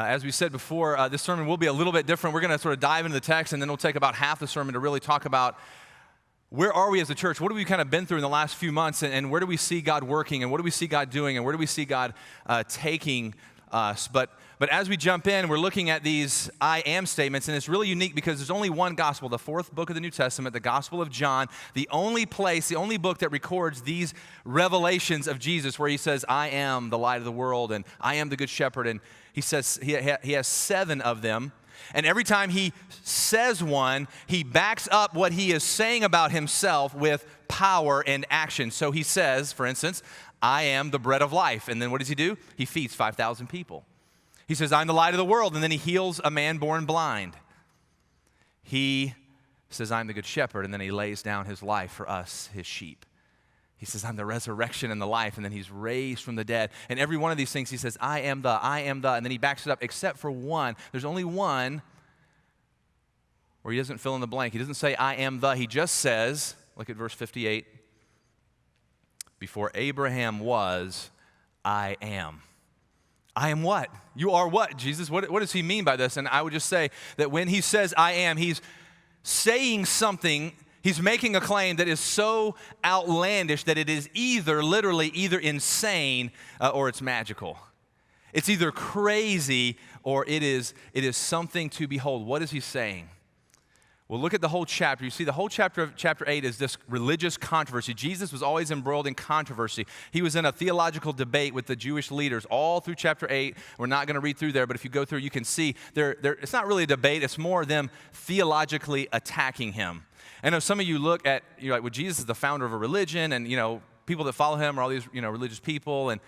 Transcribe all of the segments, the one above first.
As we said before, this sermon will be a little bit different. We're going to sort of dive into the text, and then we'll take about half the sermon to really talk about where are we as a church? What have we kind of been through in the last few months, and where do we see God working, and what do we see God doing, and where do we see God taking us? But as we jump in, we're looking at these I am statements, and it's really unique because there's only one gospel, the fourth book of the New Testament, the Gospel of John, the only book that records these revelations of Jesus where he says, I am the light of the world, and I am the good shepherd, and he says he has 7 of them. And every time he says one, he backs up what he is saying about himself with power and action. So he says, for instance, I am the bread of life. And then what does he do? He feeds 5,000 people. He says, I'm the light of the world. And then he heals a man born blind. He says, I'm the good shepherd. And then he lays down his life for us, his sheep. He says, I'm the resurrection and the life, and then he's raised from the dead. And every one of these things he says, I am the, and then he backs it up, except for one. There's only one where he doesn't fill in the blank. He doesn't say, I am the. He just says, look at verse 58, before Abraham was, I am. I am what? You are what, Jesus? What does he mean by this? And I would just say that when he says, I am, he's saying something. He's making a claim that is so outlandish that it is literally either insane or it's magical. It's either crazy or it is something to behold. What is he saying? Well, look at the whole chapter. You see, the whole chapter of chapter 8 is this religious controversy. Jesus was always embroiled in controversy. He was in a theological debate with the Jewish leaders all through chapter 8. We're not going to read through there, but if you go through, you can see it's not really a debate. It's more them theologically attacking him. I know some of you look at, you're like, well, Jesus is the founder of a religion, and, people that follow him are all these, religious people. And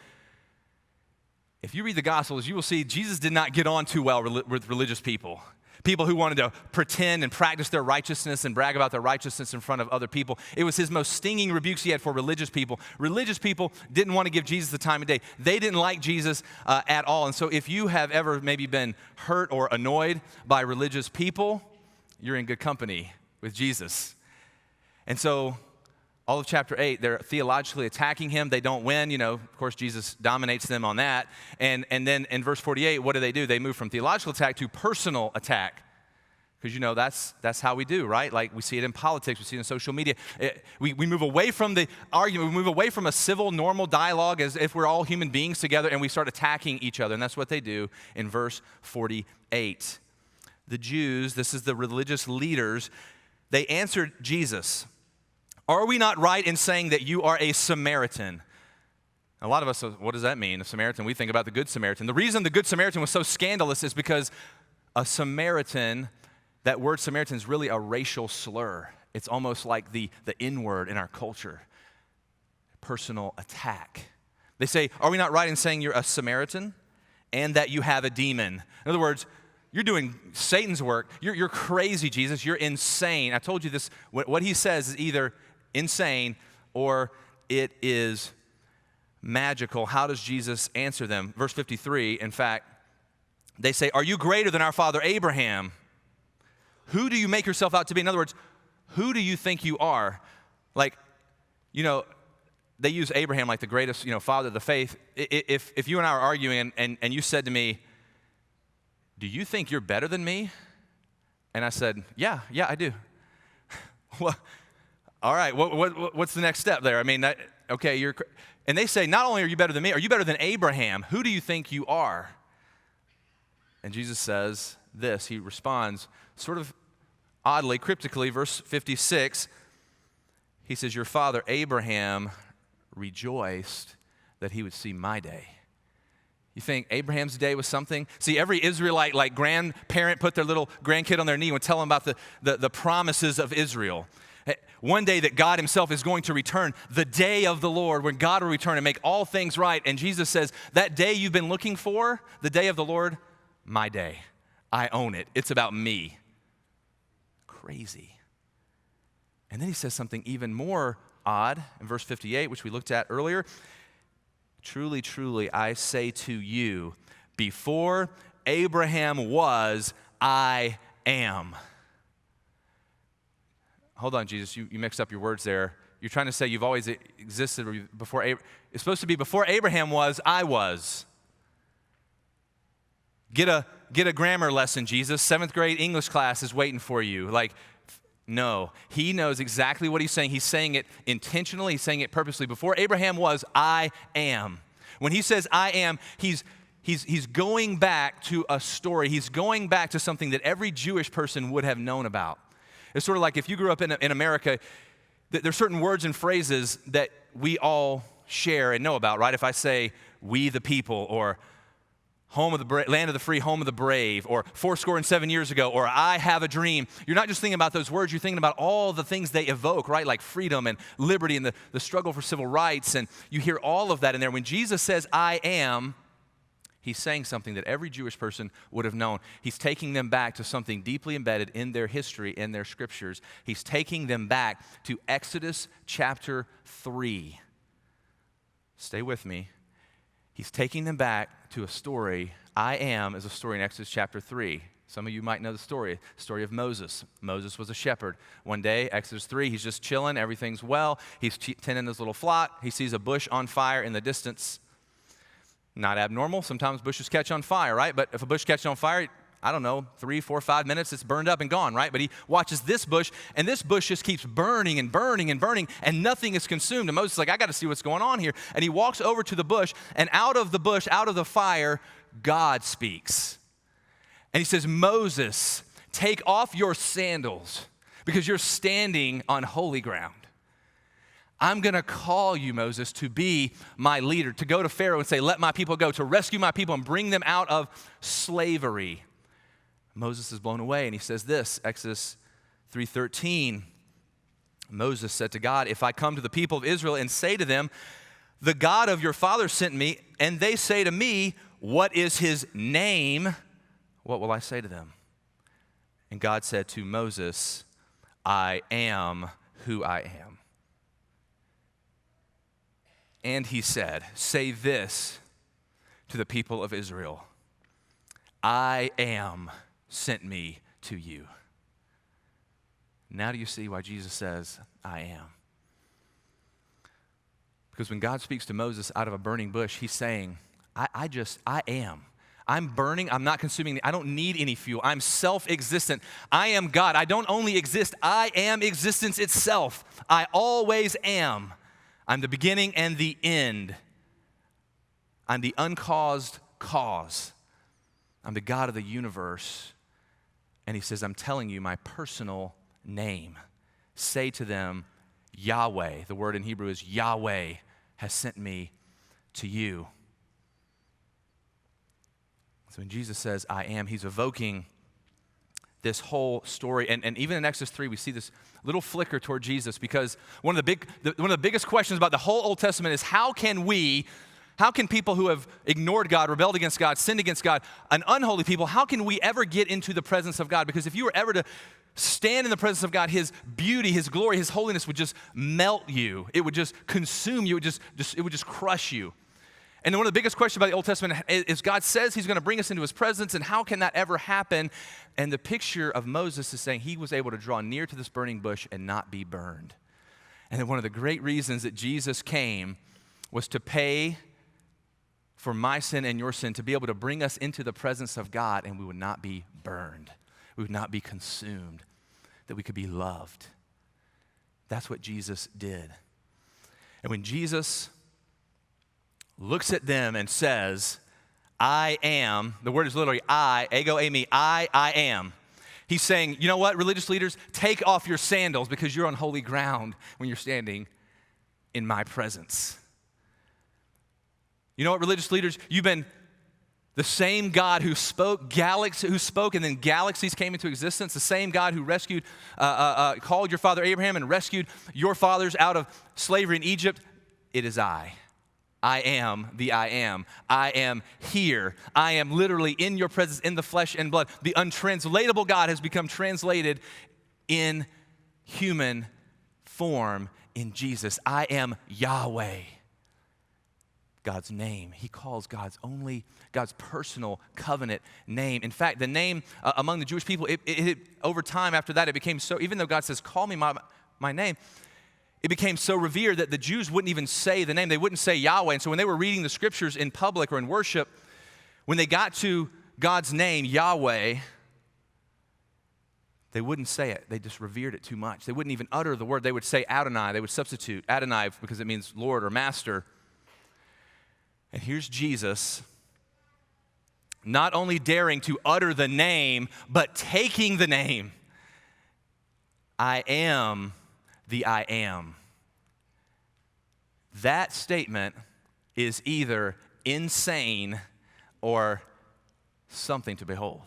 if you read the Gospels, you will see Jesus did not get on too well with religious people. People who wanted to pretend and practice their righteousness and brag about their righteousness in front of other people. It was his most stinging rebukes he had for religious people. Religious people didn't want to give Jesus the time of day. They didn't like Jesus at all. And so if you have ever maybe been hurt or annoyed by religious people, you're in good company with Jesus. And so all of chapter 8, they're theologically attacking him. They don't win. Of course, Jesus dominates them on that. And then in verse 48, what do? They move from theological attack to personal attack. Because, that's how we do, right? Like we see it in politics. We see it in social media. We move away from the argument. We move away from a civil, normal dialogue as if we're all human beings together, and we start attacking each other. And that's what they do in verse 48. The Jews, this is the religious leaders, they answered Jesus, are we not right in saying that you are a Samaritan? A lot of us, what does that mean, a Samaritan? We think about the Good Samaritan. The reason the Good Samaritan was so scandalous is because a Samaritan, that word Samaritan is really a racial slur. It's almost like the N-word in our culture. Personal attack. They say, are we not right in saying you're a Samaritan and that you have a demon? In other words, you're doing Satan's work. You're crazy, Jesus. You're insane. I told you this. What he says is either insane or it is magical. How does Jesus answer them? Verse 53, in fact, they say, are you greater than our father Abraham? Who do you make yourself out to be? In other words, who do you think you are? Like, they use Abraham like the greatest, father of the faith. If you and I are arguing and you said to me, do you think you're better than me? And I said, yeah, I do. Well, all right, what's the next step there? I mean, okay, and they say, not only are you better than me, are you better than Abraham? Who do you think you are? And Jesus says this. He responds sort of oddly, cryptically, verse 56. He says, your father Abraham rejoiced that he would see my day. You think Abraham's day was something? See, every Israelite, like grandparent, put their little grandkid on their knee and would tell them about the promises of Israel. One day that God himself is going to return, the day of the Lord, when God will return and make all things right. And Jesus says, that day you've been looking for, the day of the Lord, my day. I own it. It's about me. Crazy. And then he says something even more odd in verse 58, which we looked at earlier. Truly, truly, I say to you, before Abraham was, I am. Hold on, Jesus, you mixed up your words there. You're trying to say you've always existed before Abraham. It's supposed to be before Abraham was, I was. Get a grammar lesson, Jesus. 7th grade English class is waiting for you. Like, no. He knows exactly what he's saying. He's saying it intentionally. He's saying it purposely. Before Abraham was, I am. When he says I am, he's going back to a story. He's going back to something that every Jewish person would have known about. It's sort of like if you grew up in America, there's certain words and phrases that we all share and know about, right? If I say, we the people, or home of the land of the free, home of the brave, or 7 years ago, or I have a dream. You're not just thinking about those words, you're thinking about all the things they evoke, right? Like freedom and liberty and the struggle for civil rights, and you hear all of that in there. When Jesus says, I am, he's saying something that every Jewish person would have known. He's taking them back to something deeply embedded in their history, in their scriptures. He's taking them back to Exodus chapter 3. Stay with me. He's taking them back to a story. I am is a story in Exodus chapter 3. Some of you might know the story of Moses. Moses was a shepherd. One day, Exodus 3, he's just chilling. Everything's well. He's tending his little flock. He sees a bush on fire in the distance. Not abnormal. Sometimes bushes catch on fire, right? But if a bush catches on fire, I don't know, 3, 4, 5 minutes, it's burned up and gone, right? But he watches this bush, and this bush just keeps burning and burning and burning, and nothing is consumed. And Moses is like, I got to see what's going on here. And he walks over to the bush, and out of the bush, out of the fire, God speaks. And he says, Moses, take off your sandals because you're standing on holy ground. I'm going to call you, Moses, to be my leader, to go to Pharaoh and say, let my people go, to rescue my people and bring them out of slavery. Moses is blown away, and he says this, Exodus 3:13. Moses said to God, if I come to the people of Israel and say to them, the God of your father sent me, and they say to me, what is his name? What will I say to them? And God said to Moses, I am who I am. And he said, say this to the people of Israel, I am sent me to you. Now do you see why Jesus says, I am? Because when God speaks to Moses out of a burning bush, he's saying, I am. I'm burning. I'm not consuming. I don't need any fuel. I'm self-existent. I am God. I don't only exist. I am existence itself. I always am. I'm the beginning and the end. I'm the uncaused cause. I'm the God of the universe. And he says, I'm telling you my personal name. Say to them, Yahweh. The word in Hebrew is Yahweh has sent me to you. So when Jesus says, I am, he's evoking this whole story. And even in Exodus 3, we see this little flicker toward Jesus because one of the biggest questions about the whole Old Testament is how can people who have ignored God, rebelled against God, sinned against God, an unholy people, how can we ever get into the presence of God? Because if you were ever to stand in the presence of God, his beauty, his glory, his holiness would just melt you. It would just consume you. It would just crush you. And one of the biggest questions about the Old Testament is God says he's going to bring us into his presence, and how can that ever happen? And the picture of Moses is saying he was able to draw near to this burning bush and not be burned. And then one of the great reasons that Jesus came was to pay for my sin and your sin, to be able to bring us into the presence of God, and we would not be burned. We would not be consumed, that we could be loved. That's what Jesus did. And when Jesus looks at them and says, I am, the word is literally I, ego, eimi, I am. He's saying, you know what, religious leaders, take off your sandals because you're on holy ground when you're standing in my presence. You know what, religious leaders, you've been the same God who spoke and then galaxies came into existence, the same God who rescued, called your father Abraham and rescued your fathers out of slavery in Egypt. It is I. I am the I am. I am here. I am literally in your presence in the flesh and blood. The untranslatable God has become translated in human form in Jesus. I am Yahweh. God's name. He calls God's personal covenant name. In fact, the name among the Jewish people, it over time after that, it became so, even though God says, call me my name, it became so revered that the Jews wouldn't even say the name. They wouldn't say Yahweh. And so when they were reading the scriptures in public or in worship, when they got to God's name, Yahweh, they wouldn't say it. They just revered it too much. They wouldn't even utter the word. They would say Adonai. They would substitute Adonai because it means Lord or Master. And here's Jesus not only daring to utter the name, but taking the name. I am the I am. That statement is either insane or something to behold.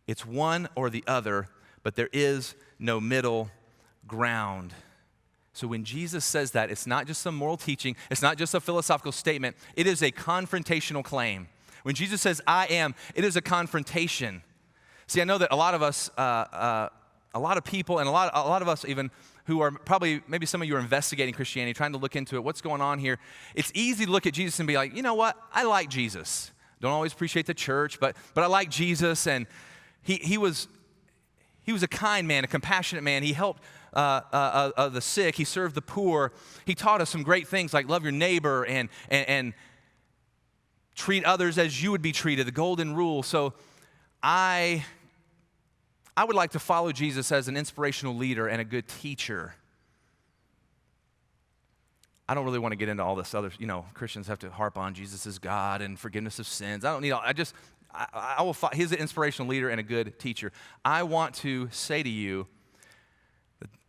It's one or the other, but there is no middle ground. So when Jesus says that, it's not just some moral teaching, it's not just a philosophical statement, it is a confrontational claim. When Jesus says, I am, it is a confrontation. See, I know that a lot of us, a lot of people, and a lot of us even who are probably, maybe some of you are investigating Christianity, trying to look into it, what's going on here. It's easy to look at Jesus and be like, you know what, I like Jesus. Don't always appreciate the church, but I like Jesus, and he was a kind man, a compassionate man. He helped the sick. He served the poor. He taught us some great things like love your neighbor and treat others as you would be treated, the golden rule. So I would like to follow Jesus as an inspirational leader and a good teacher. I don't really want to get into all this other, Christians have to harp on Jesus is God and forgiveness of sins. I don't need all, I will follow. He's an inspirational leader and a good teacher. I want to say to you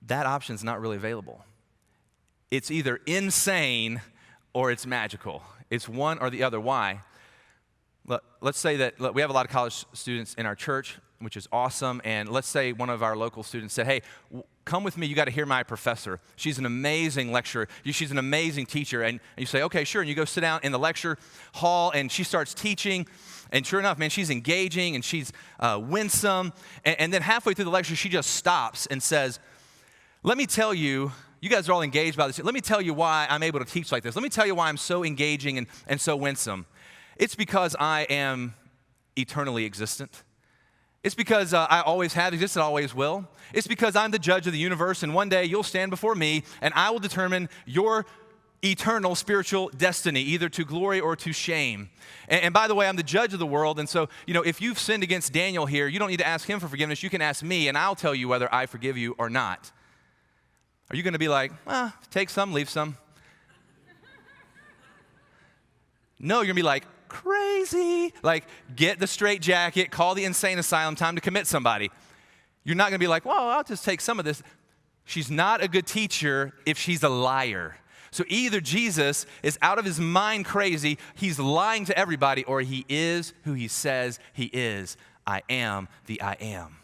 that option is not really available. It's either insane or it's magical. It's one or the other. Why? Let's say that we have a lot of college students in our church, which is awesome, and let's say one of our local students said, hey, come with me, you got to hear my professor. She's an amazing lecturer. She's an amazing teacher. And you say, okay, sure, and you go sit down in the lecture hall, and she starts teaching, and sure enough, man, she's engaging, and she's winsome, and then halfway through the lecture, she just stops and says, let me tell you, you guys are all engaged by this. Let me tell you why I'm able to teach like this. Let me tell you why I'm so engaging and so winsome. It's because I am eternally existent. It's because I always have existed, always will. It's because I'm the judge of the universe, and one day you'll stand before me, and I will determine your eternal spiritual destiny, either to glory or to shame. And by the way, I'm the judge of the world, and so, if you've sinned against Daniel here, you don't need to ask him for forgiveness. You can ask me, and I'll tell you whether I forgive you or not. Are you going to be like, take some, leave some? No, you're going to be like, crazy. Like, get the straitjacket, call the insane asylum, time to commit somebody. You're not going to be like, well, I'll just take some of this. She's not a good teacher if she's a liar. So either Jesus is out of his mind crazy, he's lying to everybody, or he is who he says he is. I am the I am.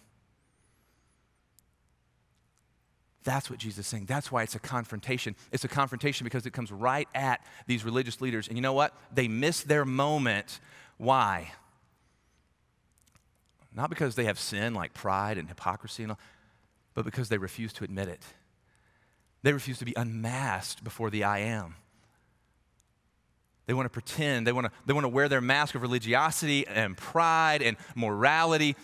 That's what Jesus is saying. That's why it's a confrontation. It's a confrontation because it comes right at these religious leaders. And you know what? They miss their moment. Why? Not because they have sin like pride and hypocrisy and all, but because they refuse to admit it. They refuse to be unmasked before the I am. They want to pretend. They want to wear their mask of religiosity and pride and morality.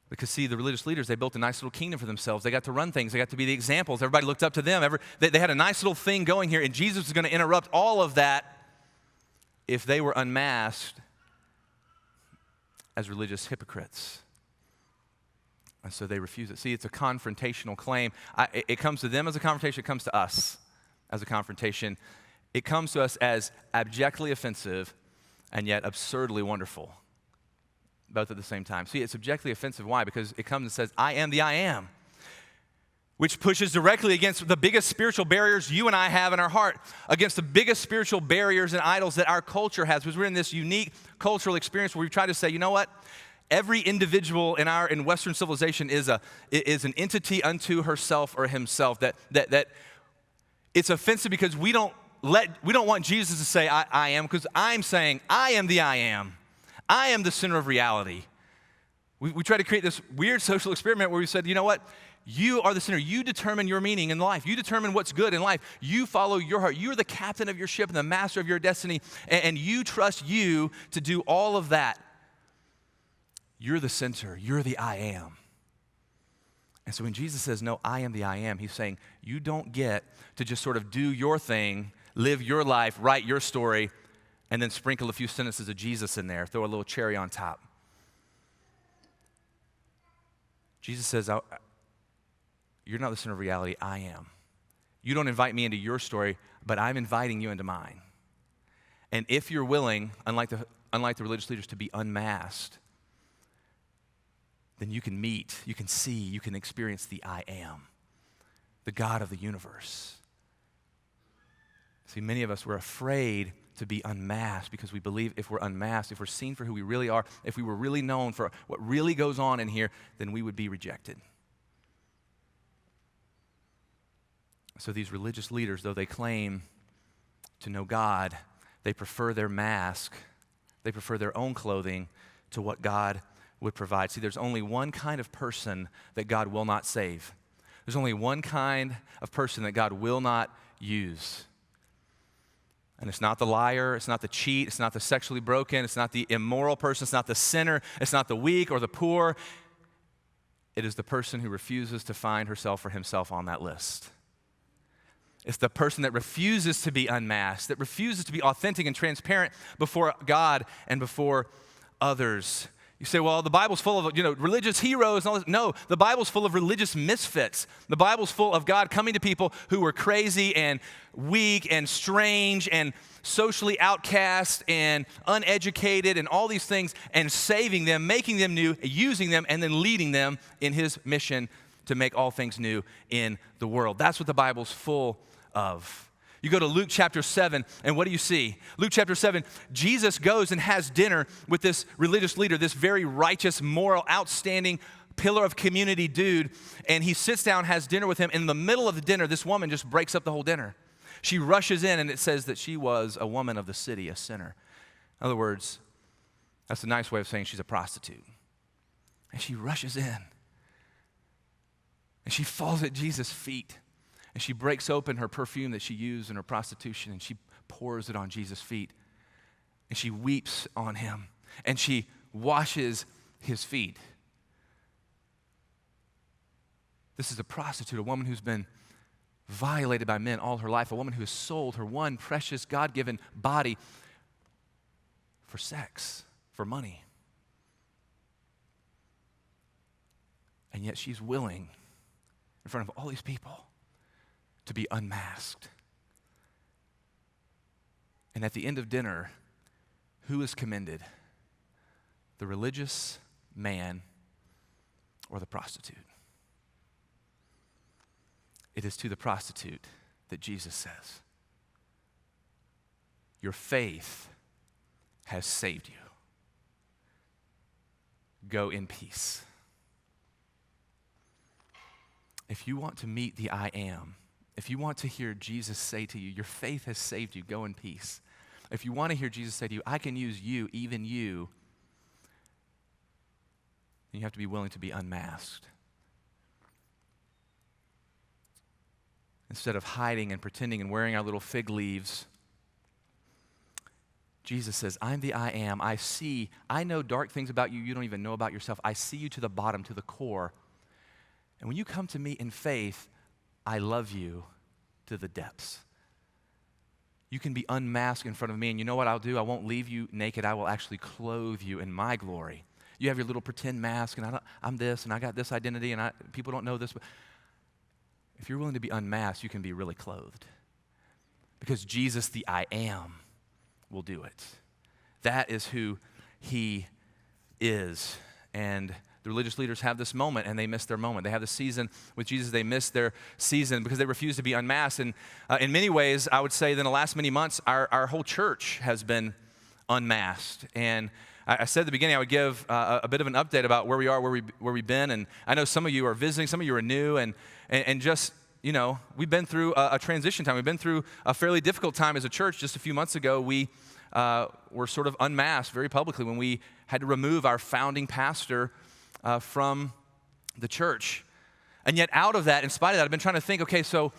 Because, see, the religious leaders, they built a nice little kingdom for themselves. They got to run things. They got to be the examples. Everybody looked up to them. They had a nice little thing going here, and Jesus was going to interrupt all of that if they were unmasked as religious hypocrites. And so they refuse it. See, it's a confrontational claim. It comes to them as a confrontation. It comes to us as a confrontation. It comes to us as abjectly offensive and yet absurdly wonderful. Both at the same time. See, it's objectively offensive. Why? Because it comes and says, I am the I am, which pushes directly against the biggest spiritual barriers you and I have in our heart, against the biggest spiritual barriers and idols that our culture has, because we're in this unique cultural experience where we try to say, you know what? Every individual in Western civilization is an entity unto herself or himself. That it's offensive because we don't want Jesus to say I am, because I'm saying I am the I am. I am the center of reality. We try to create this weird social experiment where we said, you know what? You are the center. You determine your meaning in life. You determine what's good in life. You follow your heart. You're the captain of your ship and the master of your destiny, and you trust you to do all of that. You're the center. You're the I am. And so when Jesus says, no, I am the I am, he's saying, you don't get to just sort of do your thing, live your life, write your story, and then sprinkle a few sentences of Jesus in there, throw a little cherry on top. Jesus says, you're not the center of reality, I am. You don't invite me into your story, but I'm inviting you into mine. And if you're willing, unlike the religious leaders, to be unmasked, then you can meet, you can see, you can experience the I am, the God of the universe. See, many of us, we're afraid to be unmasked because we believe if we're unmasked, if we're seen for who we really are, if we were really known for what really goes on in here, then we would be rejected. So these religious leaders, though they claim to know God, they prefer their mask, they prefer their own clothing to what God would provide. See, there's only one kind of person that God will not save. There's only one kind of person that God will not use. And it's not the liar, it's not the cheat, it's not the sexually broken, it's not the immoral person, it's not the sinner, it's not the weak or the poor. It is the person who refuses to find herself or himself on that list. It's the person that refuses to be unmasked, that refuses to be authentic and transparent before God and before others. You say, well, the Bible's full of, religious heroes and all this. No, the Bible's full of religious misfits. The Bible's full of God coming to people who were crazy and weak and strange and socially outcast and uneducated and all these things, and saving them, making them new, using them, and then leading them in his mission to make all things new in the world. That's what the Bible's full of. You go to Luke chapter 7, and what do you see? Luke chapter 7, Jesus goes and has dinner with this religious leader, this very righteous, moral, outstanding, pillar of community dude, and he sits down, has dinner with him. In the middle of the dinner, this woman just breaks up the whole dinner. She rushes in, and it says that she was a woman of the city, a sinner. In other words, that's a nice way of saying she's a prostitute. And she rushes in, and she falls at Jesus' feet. And she breaks open her perfume that she used in her prostitution, and she pours it on Jesus' feet. And she weeps on him, and she washes his feet. This is a prostitute, a woman who's been violated by men all her life, a woman who has sold her one precious God-given body for sex, for money. And yet she's willing, in front of all these people, to be unmasked. And at the end of dinner, who is commended? The religious man or the prostitute? It is to the prostitute that Jesus says, your faith has saved you. Go in peace. If you want to meet the I am, if you want to hear Jesus say to you, your faith has saved you, go in peace. If you want to hear Jesus say to you, I can use you, even you, then you have to be willing to be unmasked. Instead of hiding and pretending and wearing our little fig leaves, Jesus says, I'm the I am. I know dark things about you don't even know about yourself. I see you to the bottom, to the core. And when you come to me in faith, I love you to the depths. You can be unmasked in front of me, and you know what I'll do? I won't leave you naked. I will actually clothe you in my glory. You have your little pretend mask, and I'm this, and I got this identity, and people don't know this. But if you're willing to be unmasked, you can be really clothed. Because Jesus, the I am, will do it. That is who he is. And the religious leaders have this moment, and they miss their moment. They have the season with Jesus. They miss their season because they refuse to be unmasked. And in many ways, I would say that in the last many months, our whole church has been unmasked. And I said at the beginning I would give a bit of an update about where we are, where we've been. And I know some of you are visiting, some of you are new, and just, we've been through a transition time. We've been through a fairly difficult time as a church. Just a few months ago, we were sort of unmasked very publicly when we had to remove our founding pastor from the church. And yet out of that, in spite of that, I've been trying to think, okay, so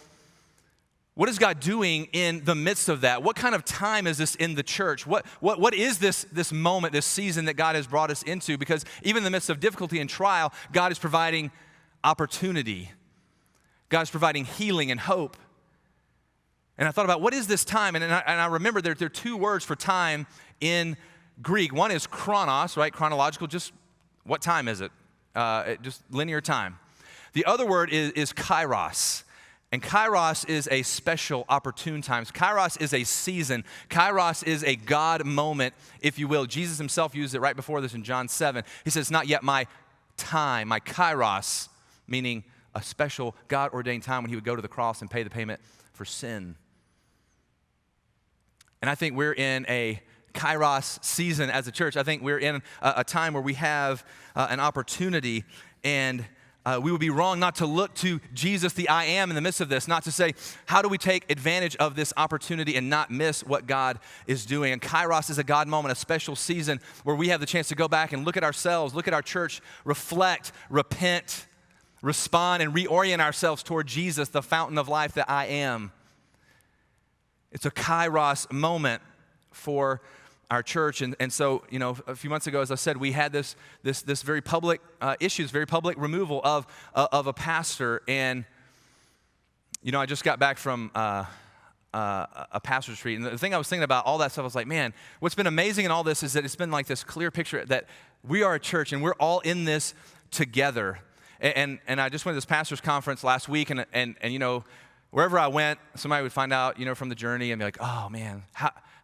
what is God doing in the midst of that? What kind of time is this in the church? What is this moment, this season that God has brought us into? Because even in the midst of difficulty and trial, God is providing opportunity. God is providing healing and hope. And I thought about, what is this time? And I remember there are two words for time in Greek. One is chronos, right? Chronological, just what time is it? Just linear time. The other word is kairos. And kairos is a special, opportune time. Kairos is a season. Kairos is a God moment, if you will. Jesus himself used it right before this in John 7. He says, not yet my time, my kairos, meaning a special God-ordained time when he would go to the cross and pay the payment for sin. And I think we're in a Kairos season as a church. I think we're in a time where we have an opportunity, and we would be wrong not to look to Jesus, the I am, in the midst of this, not to say, how do we take advantage of this opportunity and not miss what God is doing? And Kairos is a God moment, a special season where we have the chance to go back and look at ourselves, look at our church, reflect, repent, respond, and reorient ourselves toward Jesus, the fountain of life that I am. It's a Kairos moment for our church. And so, a few months ago, as I said, we had this very public issues, very public removal of a pastor. And, I just got back from a pastor's retreat. And the thing I was thinking about all that stuff, I was like, man, what's been amazing in all this is that it's been like this clear picture that we are a church and we're all in this together. And I just went to this pastor's conference last week, and wherever I went, somebody would find out, from the journey and be like, oh man,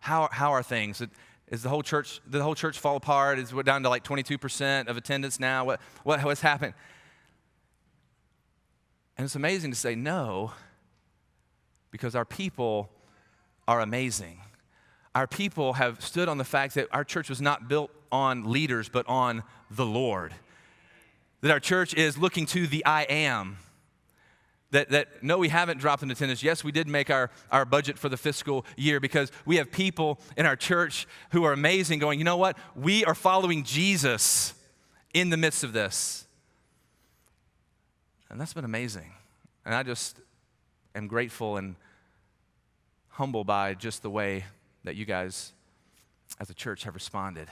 how are things? Did the whole church fall apart? Is it down to like 22% of attendance now? What's happened? And it's amazing to say no, because our people are amazing. Our people have stood on the fact that our church was not built on leaders, but on the Lord. That our church is looking to the I am. That no, we haven't dropped in attendance. Yes, we did make our budget for the fiscal year because we have people in our church who are amazing going, you know what? We are following Jesus in the midst of this. And that's been amazing. And I just am grateful and humbled by just the way that you guys as a church have responded.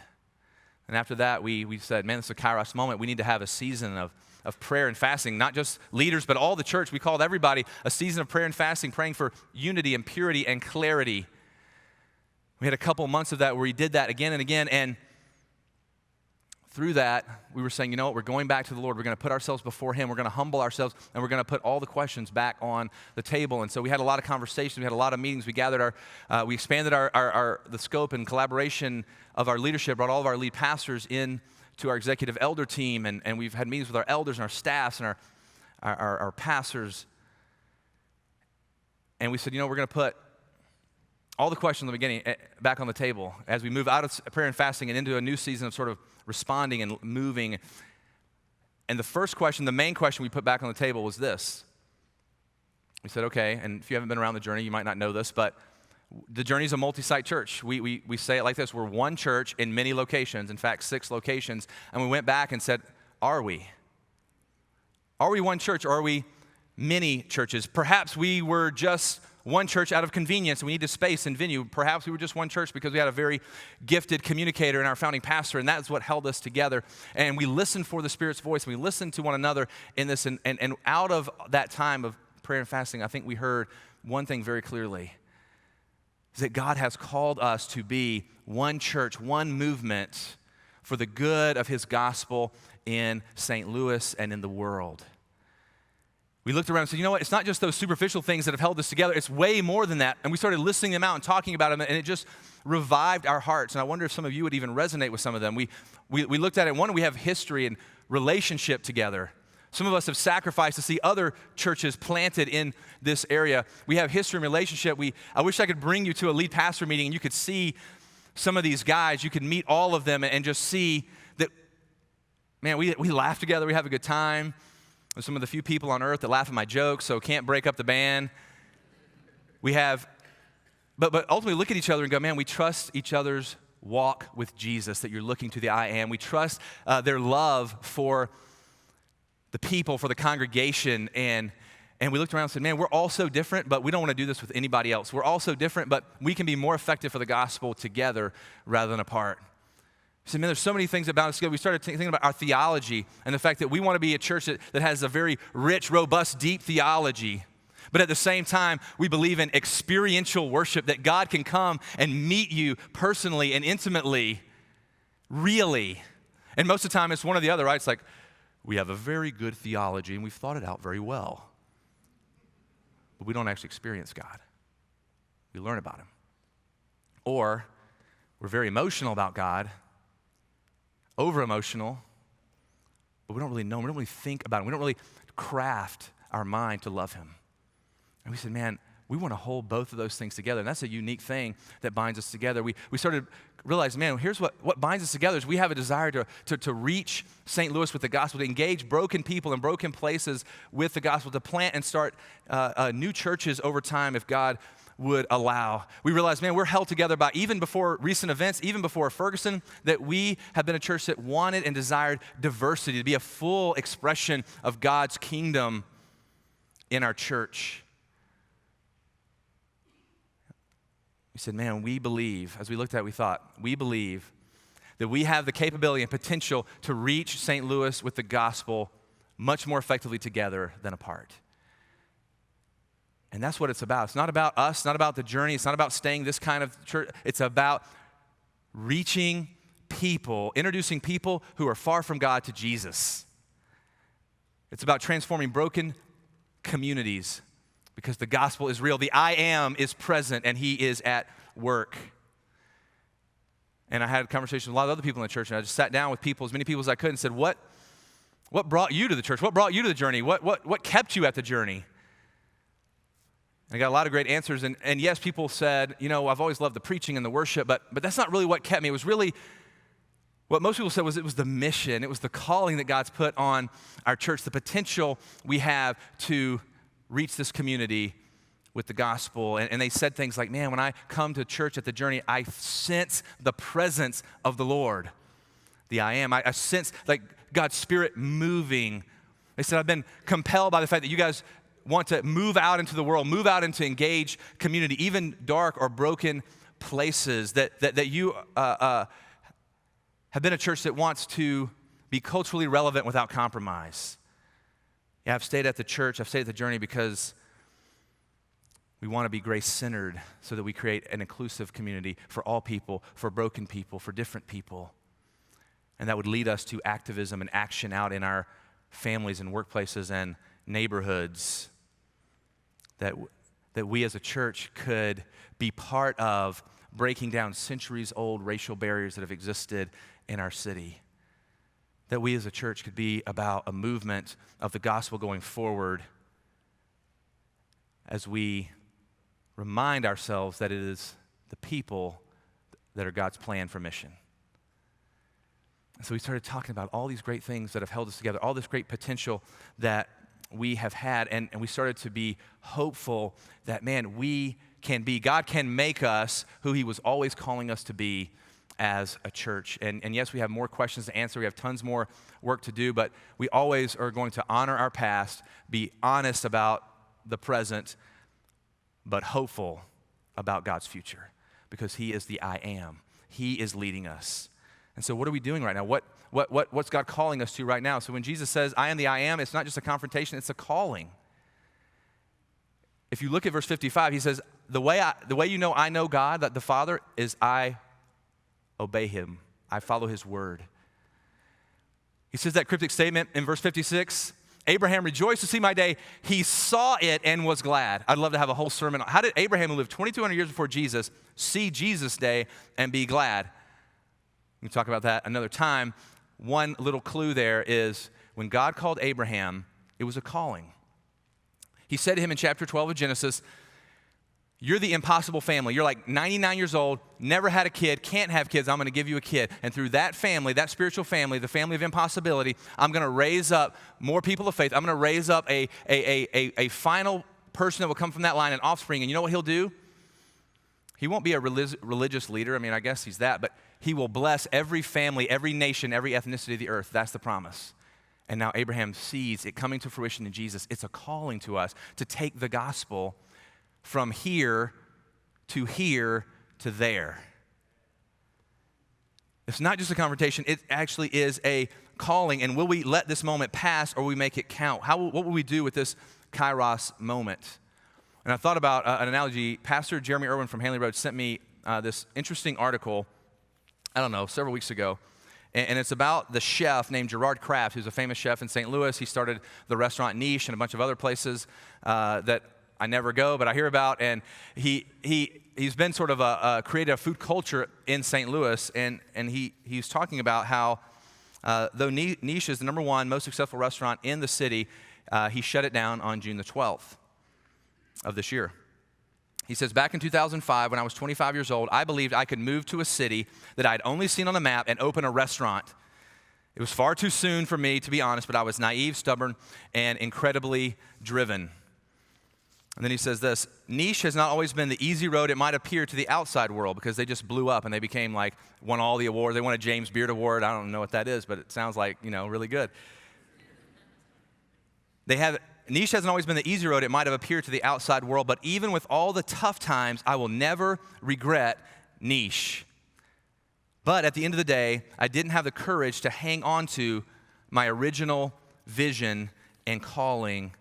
And after that, we said, man, this is a Kairos moment. We need to have a season of prayer and fasting, not just leaders, but all the church. We called everybody a season of prayer and fasting, praying for unity and purity and clarity. We had a couple months of that where we did that again and again, and through that, we were saying, you know what, we're going back to the Lord. We're going to put ourselves before Him. We're going to humble ourselves, and we're going to put all the questions back on the table. And so we had a lot of conversations. We had a lot of meetings. We gathered we expanded the scope and collaboration of our leadership, brought all of our lead pastors in to our executive elder team, and we've had meetings with our elders and our staffs and our pastors. And we said, we're going to put all the questions in the beginning back on the table as we move out of prayer and fasting and into a new season of sort of responding and moving. And the first question, the main question we put back on the table was this. We said, okay, and if you haven't been around the journey, you might not know this, but the Journey is a multi-site church. We say it like this. We're one church in many locations, in fact, 6 locations. And we went back and said, are we? Are we one church, or are we many churches? Perhaps we were just one church out of convenience. We needed space and venue. Perhaps we were just one church because we had a very gifted communicator in our founding pastor, and that's what held us together. And we listened for the Spirit's voice. We listened to one another in this. And out of that time of prayer and fasting, I think we heard one thing very clearly. Is that God has called us to be one church, one movement for the good of His gospel in St. Louis and in the world. We looked around and said, you know what? It's not just those superficial things that have held us together. It's way more than that. And we started listing them out and talking about them, and it just revived our hearts. And I wonder if some of you would even resonate with some of them. We looked at it. One, we have history and relationship together. Some of us have sacrificed to see other churches planted in this area. We have history and relationship. I wish I could bring you to a lead pastor meeting and you could see some of these guys. You could meet all of them and just see that, man, we laugh together. We have a good time. There's some of the few people on earth that laugh at my jokes, so can't break up the band. We have, but ultimately look at each other and go, man, we trust each other's walk with Jesus, that you're looking to the I am. We trust their love for the people, for the congregation, and we looked around and said, man, we're all so different, but we don't want to do this with anybody else. We're all so different, but we can be more effective for the gospel together rather than apart. We said, man, there's so many things about us together. We started thinking about our theology and the fact that we want to be a church that has a very rich, robust, deep theology, But at the same time, we believe in experiential worship, that God can come and meet you personally and intimately, really. And most of the time, it's one or the other, right? It's like, we have a very good theology and we've thought it out very well. But we don't actually experience God. We learn about him. Or we're very emotional about God, over-emotional, but we don't really know him. We don't really think about him. We don't really craft our mind to love him. And we said, man, we want to hold both of those things together. And that's a unique thing that binds us together. We started realizing, man, here's what binds us together is we have a desire to reach St. Louis with the gospel, to engage broken people in broken places with the gospel, to plant and start new churches over time if God would allow. We realized, man, we're held together by, even before recent events, even before Ferguson, that we have been a church that wanted and desired diversity, to be a full expression of God's kingdom in our church. We said, man, we believe, as we looked at it, we thought, we believe that we have the capability and potential to reach St. Louis with the gospel much more effectively together than apart. And that's what it's about. It's not about us, not about the journey. It's not about staying this kind of church. It's about reaching people, introducing people who are far from God to Jesus. It's about transforming broken communities because the gospel is real. The I am is present and he is at work. And I had a conversation with a lot of other people in the church, and I just sat down with people, as many people as I could, and said, what brought you to the church? What brought you to the journey? What kept you at the journey? And I got a lot of great answers. And yes, people said, I've always loved the preaching and the worship, but that's not really what kept me. It was really, what most people said was it was the mission. It was the calling that God's put on our church, the potential we have to reach this community with the gospel. And they said things like, man, when I come to church at the journey, I sense the presence of the Lord, the I am. I sense like God's Spirit moving. They said, I've been compelled by the fact that you guys want to move out into the world, move out into engaged community, even dark or broken places, that you have been a church that wants to be culturally relevant without compromise. Yeah, I've stayed at the church, I've stayed at the journey because we want to be grace-centered so that we create an inclusive community for all people, for broken people, for different people. And that would lead us to activism and action out in our families and workplaces and neighborhoods. That we as a church could be part of breaking down centuries-old racial barriers that have existed in our city. That we as a church could be about a movement of the gospel going forward as we remind ourselves that it is the people that are God's plan for mission. And so we started talking about all these great things that have held us together, all this great potential that we have had, and we started to be hopeful that, man, God can make us who he was always calling us to be as a church. And yes, we have more questions to answer. We have tons more work to do, but we always are going to honor our past, be honest about the present, but hopeful about God's future because he is the I am. He is leading us. And so what are we doing right now? What's God calling us to right now? So when Jesus says, I am the I am, it's not just a confrontation, it's a calling. If you look at verse 55, he says, the way I know God, that the Father, is I obey him. I follow his word. He says that cryptic statement in verse 56, Abraham rejoiced to see my day. He saw it and was glad. I'd love to have a whole sermon. How did Abraham, who lived 2,200 years before Jesus, see Jesus' day and be glad? We can talk about that another time. One little clue there is when God called Abraham, it was a calling. He said to him in chapter 12 of Genesis, you're the impossible family. You're like 99 years old, never had a kid, can't have kids. I'm going to give you a kid. And through that family, that spiritual family, the family of impossibility, I'm going to raise up more people of faith. I'm going to raise up a final person that will come from that line, an offspring. And you know what he'll do? He won't be a religious leader. I mean, I guess he's that. But he will bless every family, every nation, every ethnicity of the earth. That's the promise. And now Abraham sees it coming to fruition in Jesus. It's a calling to us to take the gospel from here to there. It's not just a confrontation, it actually is a calling. And will we let this moment pass or will we make it count? What will we do with this Kairos moment? And I thought about an analogy. Pastor Jeremy Irwin from Hanley Road sent me this interesting article, I don't know, several weeks ago. And it's about the chef named Gerard Kraft, who's a famous chef in St. Louis. He started the restaurant Niche and a bunch of other places that I never go, but I hear about. And he's been sort of created a food culture in St. Louis. And he's talking about how though Niche is the number one most successful restaurant in the city, he shut it down on June the 12th of this year. He says, back in 2005, when I was 25 years old, I believed I could move to a city that I'd only seen on a map and open a restaurant. It was far too soon for me, to be honest, but I was naive, stubborn, and incredibly driven. And then he says this, Niche has not always been the easy road it might appear to the outside world, because they just blew up and they became like, won all the awards. They won a James Beard Award. I don't know what that is, but it sounds like, really good. Niche hasn't always been the easy road it might have appeared to the outside world, but even with all the tough times, I will never regret Niche. But at the end of the day, I didn't have the courage to hang on to my original vision and calling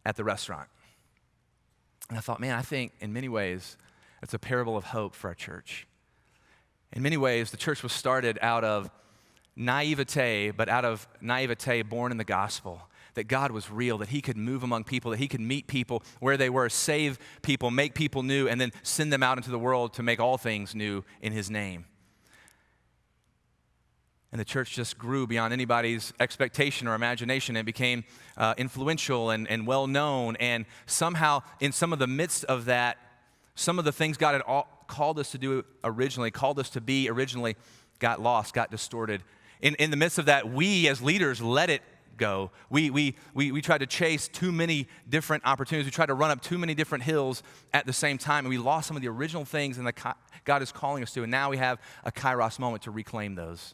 at the restaurant. And I thought, man, I think in many ways, it's a parable of hope for our church. In many ways, the church was started out of naivete, but out of naivete born in the gospel. That God was real, that he could move among people, that he could meet people where they were, save people, make people new, and then send them out into the world to make all things new in his name. And the church just grew beyond anybody's expectation or imagination and became influential and well-known. And somehow, in some of the midst of that, some of the things God had called us to do originally, called us to be originally, got lost, got distorted. In the midst of that, we as leaders let it go. We tried to chase too many different opportunities. We tried to run up too many different hills at the same time, and we lost some of the original things that God is calling us to. And now we have a Kairos moment to reclaim those.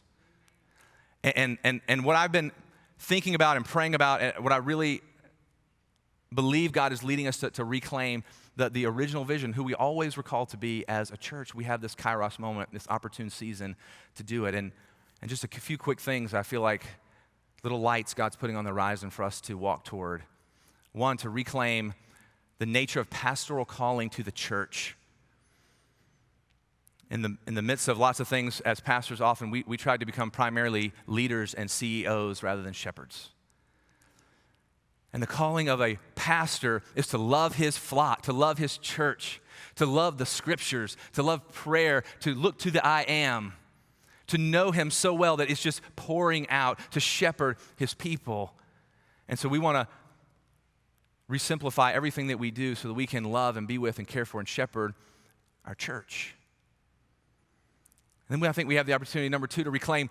And what I've been thinking about and praying about, what I really believe God is leading us to reclaim the original vision, who we always were called to be as a church. We have this Kairos moment, this opportune season to do it. And just a few quick things I feel like little lights God's putting on the horizon for us to walk toward. One, to reclaim the nature of pastoral calling to the church. In the midst of lots of things, as pastors often, we tried to become primarily leaders and CEOs rather than shepherds. And the calling of a pastor is to love his flock, to love his church, to love the scriptures, to love prayer, to look to the I am, to know him so well that it's just pouring out, to shepherd his people. And so we want to resimplify everything that we do so that we can love and be with and care for and shepherd our church. And then I think we have the opportunity, number two, to reclaim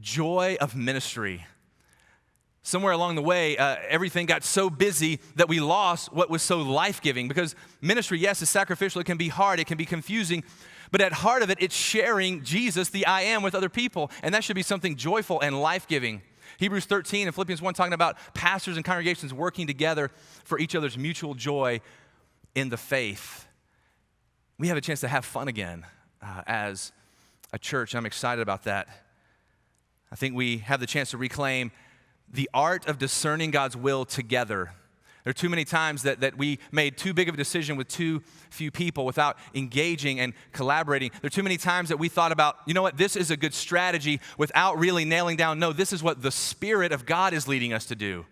joy of ministry. Somewhere along the way, everything got so busy that we lost what was so life-giving. Because ministry, yes, is sacrificial. It can be hard. It can be confusing. But at heart of it, it's sharing Jesus, the I am, with other people. And that should be something joyful and life-giving. Hebrews 13 and Philippians 1 talking about pastors and congregations working together for each other's mutual joy in the faith. We have a chance to have fun again as a church. I'm excited about that. I think we have the chance to reclaim the art of discerning God's will together. There are too many times that we made too big of a decision with too few people without engaging and collaborating. There are too many times that we thought about, you know what, this is a good strategy without really nailing down, no, this is what the Spirit of God is leading us to do.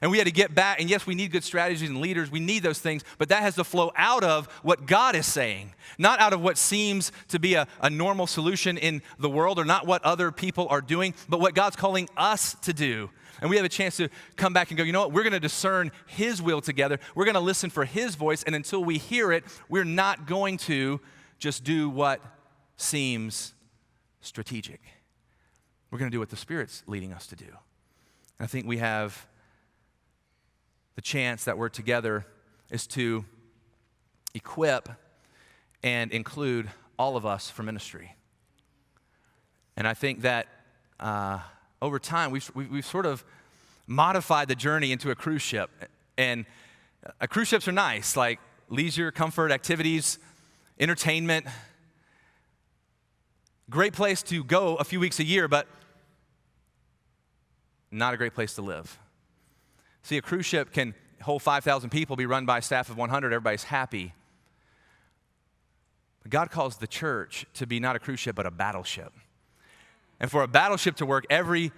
And we had to get back, and yes, we need good strategies and leaders. We need those things, but that has to flow out of what God is saying, not out of what seems to be a normal solution in the world or not what other people are doing, but what God's calling us to do. And we have a chance to come back and go, you know what, we're going to discern his will together. We're going to listen for his voice, and until we hear it, we're not going to just do what seems strategic. We're going to do what the Spirit's leading us to do. And I think we have the chance that we're together is to equip and include all of us for ministry. And I think that over time, we've sort of modified the journey into a cruise ship. And cruise ships are nice, like leisure, comfort, activities, entertainment. Great place to go a few weeks a year, but not a great place to live. See, a cruise ship can whole 5,000 people be run by a staff of 100, everybody's happy. But God calls the church to be not a cruise ship, but a battleship. And for a battleship to work, every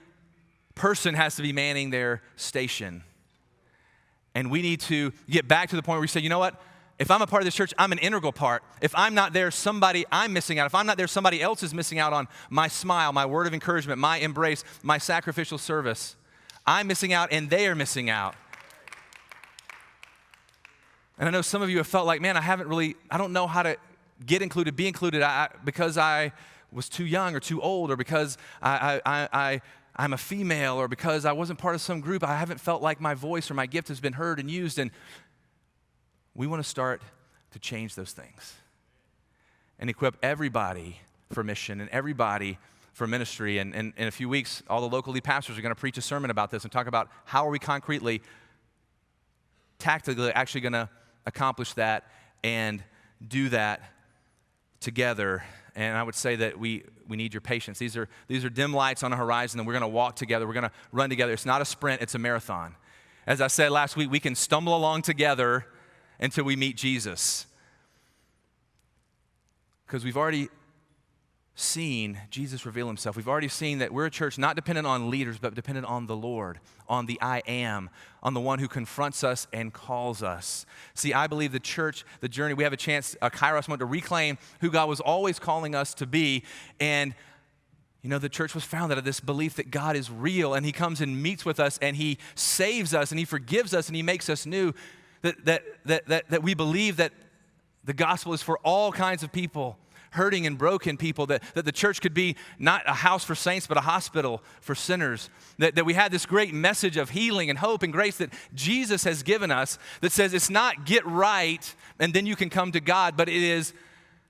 person has to be manning their station. And we need to get back to the point where we say, you know what? If I'm a part of this church, I'm an integral part. If I'm not there, I'm missing out. If I'm not there, somebody else is missing out on my smile, my word of encouragement, my embrace, my sacrificial service. I'm missing out and they are missing out. And I know some of you have felt like, man, I don't know how to get included, be included because I was too young or too old, or because I'm a female, or because I wasn't part of some group. I haven't felt like my voice or my gift has been heard and used. And we want to start to change those things and equip everybody for mission and everybody for ministry. And in a few weeks, all the local lead pastors are going to preach a sermon about this and talk about how are we concretely, tactically actually going to accomplish that and do that together. And I would say that we need your patience. These are dim lights on a horizon, and we're going to walk together. We're going to run together. It's not a sprint, it's a marathon. As I said last week, we can stumble along together until we meet Jesus. Because we've already seen Jesus reveal himself. We've already seen that we're a church not dependent on leaders, but dependent on the Lord, on the I am, on the one who confronts us and calls us. See, I believe the church, the journey, we have a chance, a Kairos moment to reclaim who God was always calling us to be. And the church was founded on this belief that God is real, and he comes and meets with us, and he saves us, and he forgives us, and he makes us new. That we believe that the gospel is for all kinds of people, hurting and broken people, that the church could be not a house for saints, but a hospital for sinners, that we had this great message of healing and hope and grace that Jesus has given us that says it's not get right and then you can come to God, but it is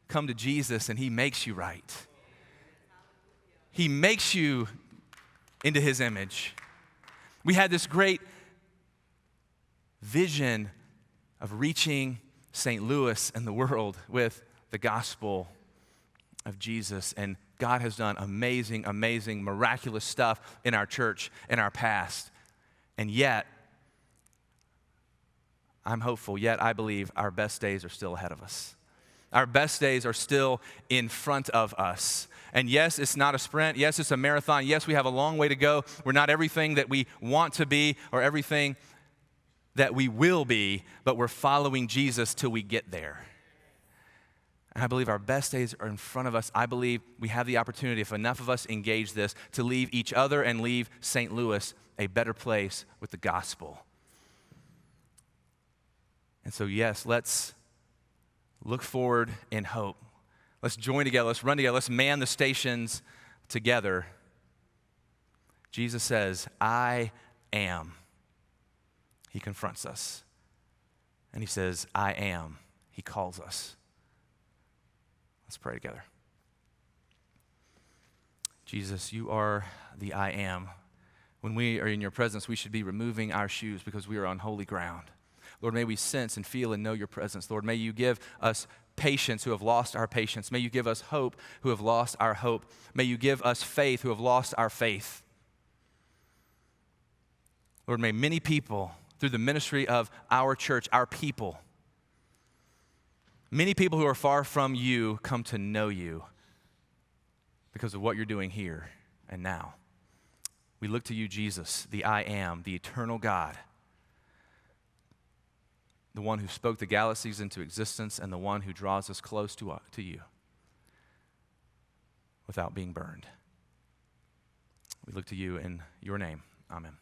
come to Jesus and he makes you right. He makes you into his image. We had this great vision of reaching St. Louis and the world with the gospel of Jesus. And God has done amazing, amazing, miraculous stuff in our church, in our past. And yet, I'm hopeful, yet I believe our best days are still ahead of us. Our best days are still in front of us. And yes, it's not a sprint. Yes, it's a marathon. Yes, we have a long way to go. We're not everything that we want to be or everything that we will be, but we're following Jesus till we get there. And I believe our best days are in front of us. I believe we have the opportunity, if enough of us engage this, to leave each other and leave St. Louis a better place with the gospel. And so, yes, let's look forward in hope. Let's join together. Let's run together. Let's man the stations together. Jesus says, I am. He confronts us. And he says, I am. He calls us. Let's pray together. Jesus, you are the I am. When we are in your presence, we should be removing our shoes because we are on holy ground. Lord, may we sense and feel and know your presence. Lord, may you give us patience who have lost our patience. May you give us hope who have lost our hope. May you give us faith who have lost our faith. Lord, may many people, through the ministry of our church, our people, many people who are far from you come to know you because of what you're doing here and now. We look to you, Jesus, the I am, the eternal God, the one who spoke the galaxies into existence and the one who draws us close to you without being burned. We look to you in your name. Amen.